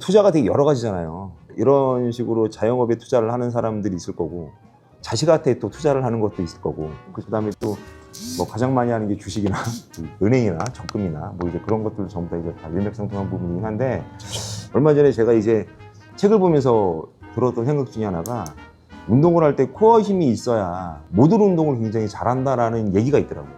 투자가 되게 여러 가지잖아요. 이런 식으로 자영업에 투자를 하는 사람들이 있을 거고, 자식한테 또 투자를 하는 것도 있을 거고, 그 다음에 또 뭐 가장 많이 하는 게 주식이나 은행이나 적금이나 뭐 이제 그런 것들 전부 다 이제 다 일맥상통한 부분이긴 한데, 얼마 전에 제가 이제 책을 보면서 들었던 생각 중에 하나가, 운동을 할 때 코어 힘이 있어야 모든 운동을 굉장히 잘한다라는 얘기가 있더라고요.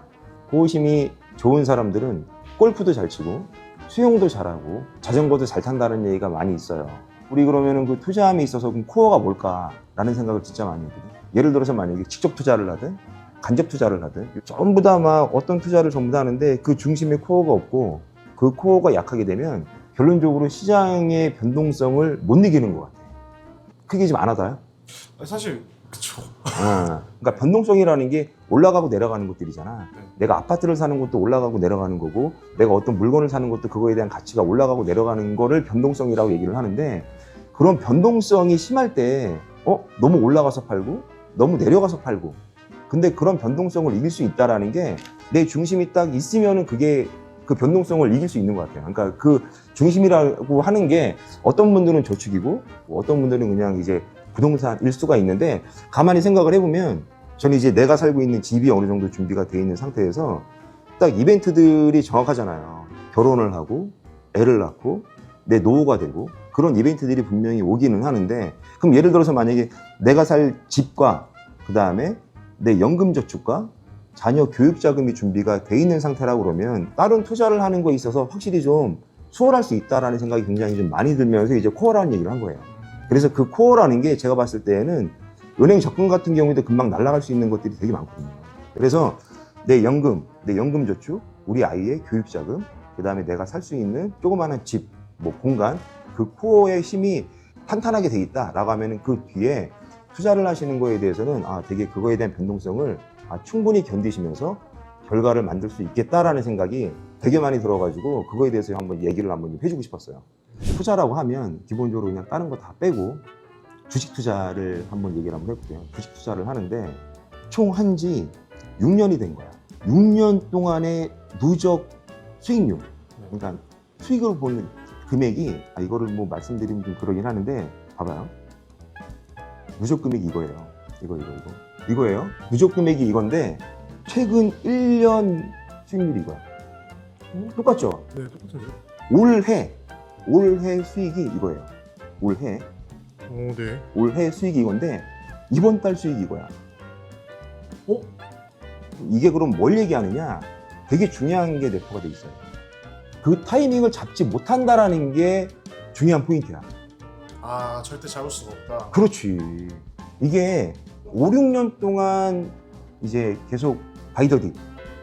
코어 힘이 좋은 사람들은 골프도 잘 치고 수영도 잘하고 자전거도 잘 탄다는 얘기가 많이 있어요. 우리 그러면은 그 투자함에 있어서 그럼 코어가 뭘까라는 생각을 진짜 많이 했거든요. 예를 들어서 만약에 직접 투자를 하든 간접 투자를 하든 전부 다 막 어떤 투자를 전부 다 하는데 그 중심에 코어가 없고 그 코어가 약하게 되면 결론적으로 시장의 변동성을 못 이기는 것 같아요. 그게 좀 안 하다요? 사실 그쵸. 그러니까 변동성이라는 게 올라가고 내려가는 것들이잖아. 네. 내가 아파트를 사는 것도 올라가고 내려가는 거고, 내가 어떤 물건을 사는 것도 그거에 대한 가치가 올라가고 내려가는 거를 변동성이라고 얘기를 하는데, 그런 변동성이 심할 때 너무 올라가서 팔고 너무 내려가서 팔고, 근데 그런 변동성을 이길 수 있다라는 게 내 중심이 딱 있으면은 그게 그 변동성을 이길 수 있는 것 같아요. 그러니까 그 중심이라고 하는 게 어떤 분들은 저축이고 어떤 분들은 그냥 이제 부동산일 수가 있는데, 가만히 생각을 해보면 저는 이제 내가 살고 있는 집이 어느 정도 준비가 돼 있는 상태에서 딱 이벤트들이 정확하잖아요. 결혼을 하고 애를 낳고 내 노후가 되고 그런 이벤트들이 분명히 오기는 하는데, 그럼 예를 들어서 만약에 내가 살 집과 그 다음에 내 연금저축과 자녀 교육자금이 준비가 돼 있는 상태라고 그러면 다른 투자를 하는 거에 있어서 확실히 좀 수월할 수 있다라는 생각이 굉장히 좀 많이 들면서 이제 코어라는 얘기를 한 거예요. 그래서 그 코어라는 게 제가 봤을 때는 은행 적금 같은 경우에도 금방 날아갈 수 있는 것들이 되게 많거든요. 그래서 내 연금저축, 우리 아이의 교육자금, 그 다음에 내가 살 수 있는 조그마한 집, 뭐 공간, 그 코어의 힘이 탄탄하게 돼 있다라고 하면은 그 뒤에 투자를 하시는 거에 대해서는 되게 그거에 대한 변동성을 충분히 견디시면서 결과를 만들 수 있겠다라는 생각이 되게 많이 들어가지고, 그거에 대해서 한번 얘기를 한번 해주고 싶었어요. 투자라고 하면 기본적으로 그냥 다른 거 다 빼고 주식 투자를 한번 얘기를 한번 해볼게요. 주식 투자를 하는데 총 한지 6년이 된 거야. 6년 동안의 누적 수익률, 그러니까 수익을 보는 금액이, 이거를 뭐 말씀드리면 좀 그러긴 하는데, 봐봐요. 누적 금액이 이거예요. 이거예요. 누적 금액이 이건데 최근 1년 수익률이 이거야. 똑같죠? 네, 똑같은데요? 올해 수익이 이거예요. 올해 수익이 이건데 이번 달 수익이 이거야. 이게 그럼 뭘 얘기하느냐? 되게 중요한 게 내포가 돼 있어요. 그 타이밍을 잡지 못한다라는 게 중요한 포인트야. 절대 잡을 수가 없다. 그렇지. 이게 5, 6년 동안 이제 계속 바이더디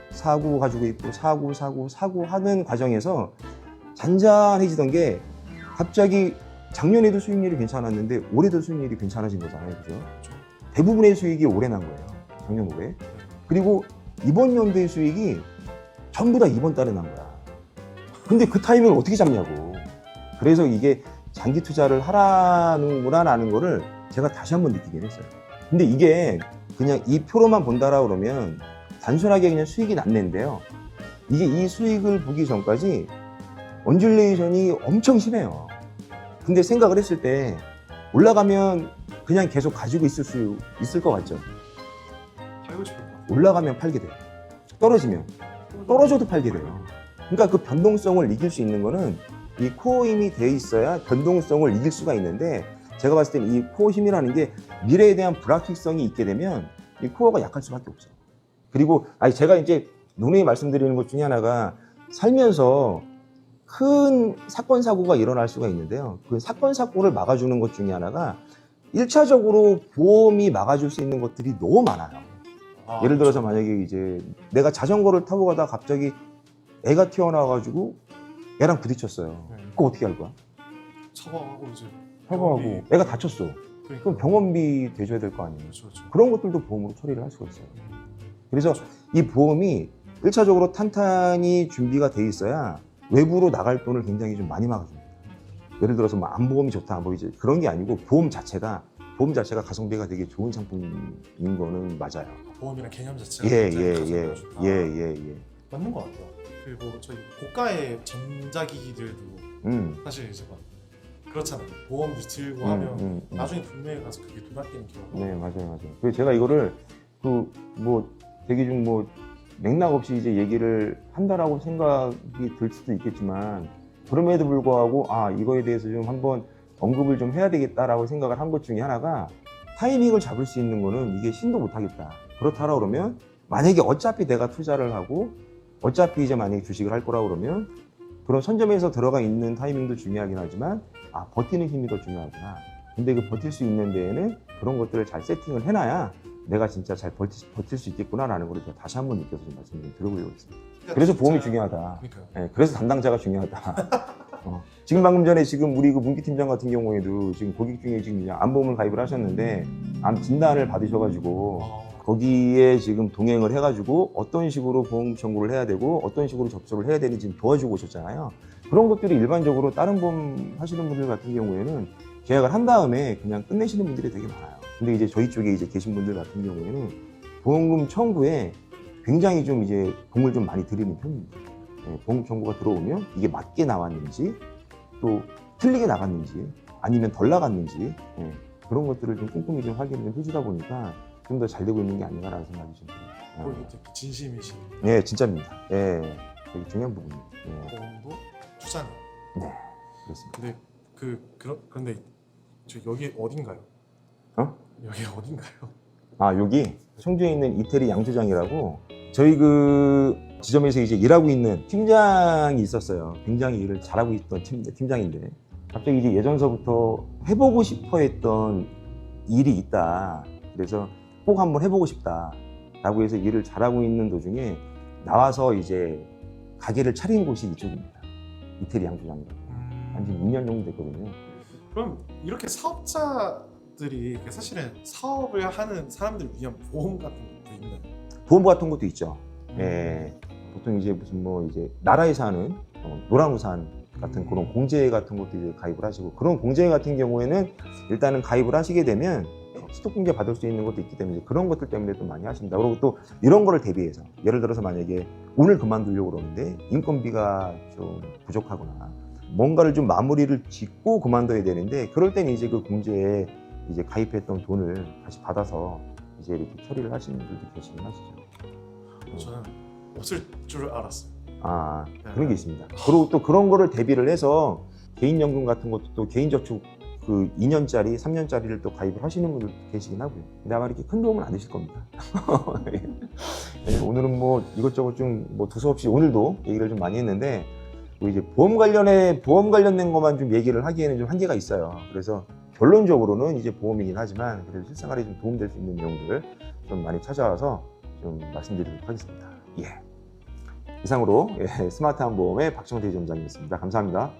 사고 가지고 있고 사고 하는 과정에서 잔잔해지던 게 갑자기 작년에도 수익률이 괜찮았는데 올해도 수익률이 괜찮아진 거잖아요. 그죠? 대부분의 수익이 올해 난 거예요. 작년 올해. 그리고 이번 연도의 수익이 전부 다 이번 달에 난 거야. 근데 그 타이밍을 어떻게 잡냐고. 그래서 이게 장기 투자를 하라는구나라는 거를 제가 다시 한번 느끼긴 했어요. 근데 이게 그냥 이 표로만 본다라 그러면 단순하게 그냥 수익이 났는데요. 이게 이 수익을 보기 전까지 언듈레이션이 엄청 심해요. 근데 생각을 했을 때 올라가면 그냥 계속 가지고 있을 수 있을 것 같죠? 팔고 싶을 것 같아요. 올라가면 팔게 돼요. 떨어지면 떨어져도 팔게 돼요. 그러니까 그 변동성을 이길 수 있는 거는 이 코어 힘이 돼 있어야 변동성을 이길 수가 있는데, 제가 봤을 때는 이 코어 힘이라는 게 미래에 대한 불확실성이 있게 되면 이 코어가 약할 수밖에 없어요. 그리고 제가 이제 누누이 말씀드리는 것 중에 하나가, 살면서 큰 사건 사고가 일어날 수가 있는데요. 그 사건 사고를 막아주는 것 중에 하나가 1차적으로 보험이 막아줄 수 있는 것들이 너무 많아요. 예를 들어서 만약에 이제 내가 자전거를 타고 가다가 갑자기 애가 튀어나와가지고 애랑 부딪혔어요. 그거 어떻게 할 거야? 사과하고 이제 사과하고 애가 다쳤어. 그럼 병원비 대줘야 될 거 아니에요. 그렇죠. 그런 것들도 보험으로 처리를 할 수가 있어요. 그래서 이 보험이 1차적으로 탄탄히 준비가 돼 있어야 외부로 나갈 돈을 굉장히 좀 많이 막아줍니다. 예를 들어서 뭐 안보험이 좋다, 뭐 이제 그런 게 아니고 보험 자체가 가성비가 되게 좋은 상품인 거는 맞아요. 보험이랑 개념 자체가 예. 맞는 것 같아요. 그리고 저희 고가의 전자기기들도 사실 이제 막 그렇잖아요. 보험도 들고 하면 나중에 분명히 가서 그게 누락되는 경우가 네, 맞아요. 그래서 제가 이거를 대기 중 맥락 없이 이제 얘기를 한다라고 생각이 들 수도 있겠지만 그럼에도 불구하고 이거에 대해서 좀 한번 언급을 좀 해야 되겠다라고 생각을 한 것 중에 하나가 타이밍을 잡을 수 있는 거는 이게 신도 못하겠다. 그렇다라 그러면 만약에 어차피 내가 투자를 하고 어차피 이제 만약에 주식을 할 거라 그러면 그런 선점에서 들어가 있는 타이밍도 중요하긴 하지만 버티는 힘이 더 중요하구나. 근데 그 버틸 수 있는 데에는 그런 것들을 잘 세팅을 해놔야 내가 진짜 잘 버틸 수 있겠구나라는 걸 제가 다시 한번 느껴서 좀 말씀을 드려보려고 했습니다. 그래서 보험이 중요하다. 그러니까요. 네, 그래서 담당자가 중요하다. 지금 방금 전에 지금 우리 그 문기 팀장 같은 경우에도 지금 고객 중에 지금 암보험을 가입을 하셨는데 암 진단을 받으셔가지고 거기에 지금 동행을 해가지고 어떤 식으로 보험 청구를 해야 되고 어떤 식으로 접수를 해야 되는지 지금 도와주고 오셨잖아요. 그런 것들이 일반적으로 다른 보험 하시는 분들 같은 경우에는 계약을 한 다음에 그냥 끝내시는 분들이 되게 많아요. 근데 이제 저희 쪽에 이제 계신 분들 같은 경우에는 보험금 청구에 굉장히 좀 이제 공을 좀 많이 들이는 편입니다. 보험 청구가 들어오면 이게 맞게 나왔는지 또 틀리게 나갔는지 아니면 덜 나갔는지 그런 것들을 좀 꼼꼼히 좀 확인을 좀 해주다 보니까 좀 더 잘 되고 있는 게 아닌가라는 생각이 좀 들어요. 거기 되게 진심이신 네, 진짜입니다. 되게 중요한 부분이에요. 보험도 투자네요. 네, 그렇습니다. 근데 그런데 여기 어딘가요? 여기 어딘가요? 여기 청주에 있는 이태리 양조장이라고 저희 그 지점에서 이제 일하고 있는 팀장이 있었어요. 굉장히 일을 잘하고 있던 팀장인데 갑자기 이제 예전서부터 해보고 싶어 했던 일이 있다. 그래서 꼭 한번 해보고 싶다라고 해서 일을 잘하고 있는 도중에 나와서 이제 가게를 차린 곳이 이쪽입니다. 이태리 양조장이라고. 한 지금 2년 정도 됐거든요. 그럼 이렇게 사업자들이 사실은 사업을 하는 사람들 위한 보험 같은 것도 있나요? 보험 같은 것도 있죠. 보통 이제 무슨 이제 나라에서 하는 노란우산 같은 그런 공제 같은 것도 이제 가입을 하시고 그런 공제 같은 경우에는 일단은 가입을 하시게 되면 스톡 공제 받을 수 있는 것도 있기 때문에 그런 것들 때문에 또 많이 하십니다. 그리고 또 이런 거를 대비해서 예를 들어서 만약에 오늘 그만두려고 그러는데 인건비가 좀 부족하거나 뭔가를 좀 마무리를 짓고 그만둬야 되는데 그럴 때는 이제 그 공제에 이제 가입했던 돈을 다시 받아서 이제 이렇게 처리를 하시는 분들도 계시긴 하시죠. 저는 없을 줄 알았어요. 그런 게 있습니다. 그리고 또 그런 거를 대비를 해서 개인연금 같은 것도 또 개인저축 그 2년짜리, 3년짜리를 또 가입을 하시는 분들도 계시긴 하고요. 근데 아마 이렇게 큰 도움은 안 되실 겁니다. 오늘은 이것저것 좀 두서없이 오늘도 얘기를 좀 많이 했는데 이제 보험 관련된 것만 좀 얘기를 하기에는 좀 한계가 있어요. 그래서 결론적으로는 이제 보험이긴 하지만 그래도 실생활에 좀 도움될 수 있는 내용들 좀 많이 찾아와서 좀 말씀드리도록 하겠습니다. 이상으로 스마트한 보험의 박정태 지점장이었습니다. 감사합니다.